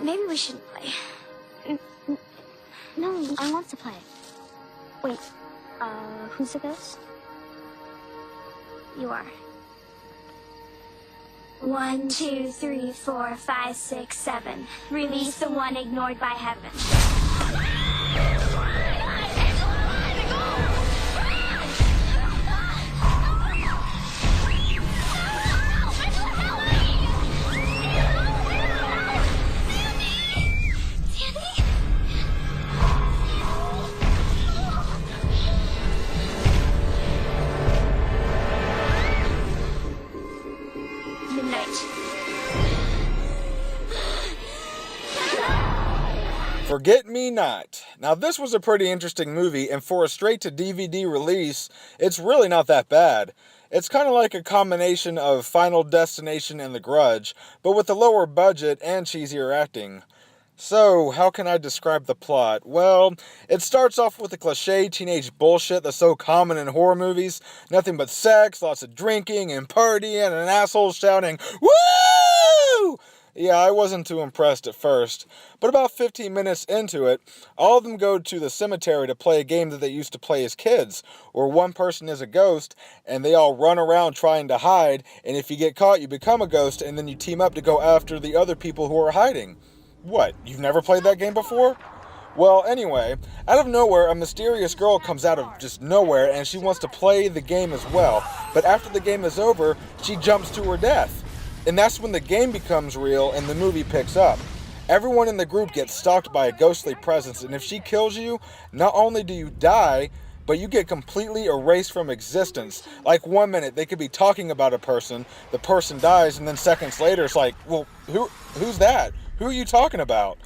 maybe we shouldn't play. No, I want to play. Wait, who's the ghost? You are. 1, 2, 3, 4, 5, 6, 7. Release the one ignored by heaven. Forget Me Not. Now this was a pretty interesting movie, and for a straight-to-DVD release, it's really not that bad. It's kind of like a combination of Final Destination and The Grudge, but with a lower budget and cheesier acting. So, how can I describe the plot? Well, it starts off with the cliche teenage bullshit that's so common in horror movies. Nothing but sex, lots of drinking and partying, and an asshole shouting, "Woo!" Yeah, I wasn't too impressed at first, but about 15 minutes into it, all of them go to the cemetery to play a game that they used to play as kids, where one person is a ghost, and they all run around trying to hide, and if you get caught, you become a ghost, and then you team up to go after the other people who are hiding. What, you've never played that game before? Well, anyway, out of nowhere, a mysterious girl comes out of just nowhere, and she wants to play the game as well, but after the game is over, she jumps to her death. And that's when the game becomes real and the movie picks up. Everyone in the group gets stalked by a ghostly presence, and if she kills you, not only do you die, but you get completely erased from existence. Like 1 minute, they could be talking about a person, the person dies, and then seconds later it's like, well, who's that? Who are you talking about?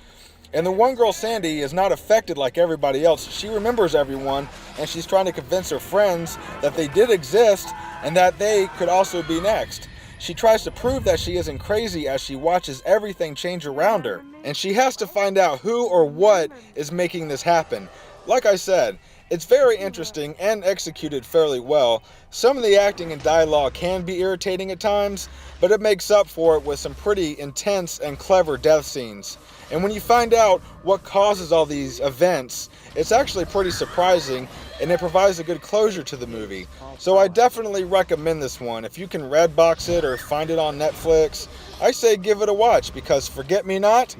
And the one girl, Sandy, is not affected like everybody else. She remembers everyone, and she's trying to convince her friends that they did exist and that they could also be next. She tries to prove that she isn't crazy as she watches everything change around her. And she has to find out who or what is making this happen. Like I said, it's very interesting and executed fairly well. Some of the acting and dialogue can be irritating at times, but it makes up for it with some pretty intense and clever death scenes. And when you find out what causes all these events, it's actually pretty surprising, and it provides a good closure to the movie. So I definitely recommend this one. If you can Redbox it or find it on Netflix, I say give it a watch, because Forget Me Not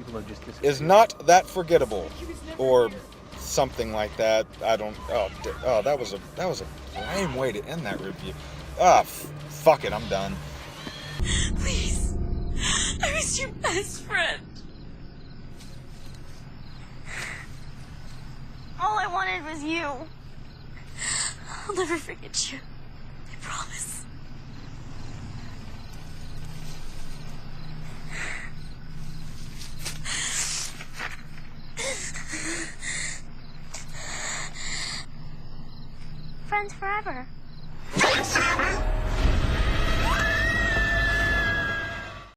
is not that forgettable. Or something like that. I don't, that was a lame way to end that review. Fuck it, I'm done. Please, I was your best friend. All I wanted was you. I'll never forget you. I promise. Friends forever.